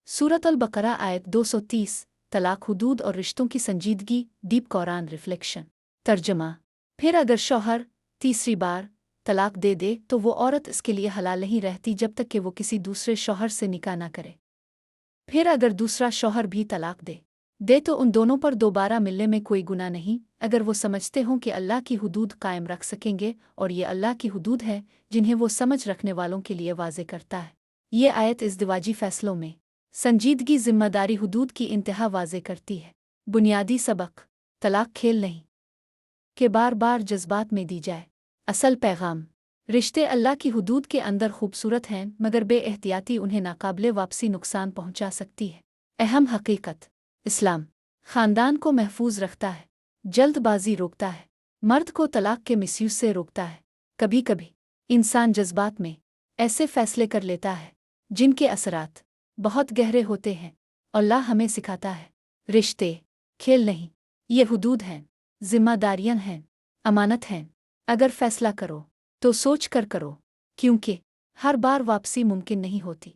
सूरत अल बकरा आयत 230 तलाक हुदूद और रिश्तों की संजीदगी डीप कुरान रिफ्लेक्शन तर्जमा। फिर अगर शौहर तीसरी बार तलाक दे दे तो वो औरत इसके लिए हलाल नहीं रहती जब तक कि वो किसी दूसरे शौहर से निकाह न करे। फिर अगर दूसरा शौहर भी तलाक दे तो उन दोनों पर दोबारा मिलने में कोई गुनाह नहीं, अगर वो समझते हों कि अल्लाह की हुदूद कायम रख सकेंगे, और ये अल्लाह की हुदूद है जिन्हें वो समझ रखने वालों के लिए वाज़े करता है। ये आयत इज़्दिवाजी फ़ैसलों में संजीदगी ज़िम्मेदारी हुदूद की इंतहा वाज़े करती है। बुनियादी सबक: तलाक खेल नहीं कि बार बार जज्बात में दी जाए। असल पैगाम: रिश्ते अल्लाह की हुदूद के अंदर खूबसूरत हैं, मगर बेएहतियाती उन्हें नाकाबिले वापसी नुकसान पहुंचा सकती है। अहम हकीकत: इस्लाम ख़ानदान को महफूज रखता है, जल्दबाजी रोकता है, मर्द को तलाक के मिसयूज से रोकता है। कभी कभी इंसान जज्बात में ऐसे फैसले कर लेता है जिनके असरात बहुत गहरे होते हैं। अल्लाह हमें सिखाता है, रिश्ते खेल नहीं, ये हुदूद हैं, जिम्मेदारियां हैं, अमानत हैं। अगर फैसला करो तो सोच कर करो, क्योंकि हर बार वापसी मुमकिन नहीं होती।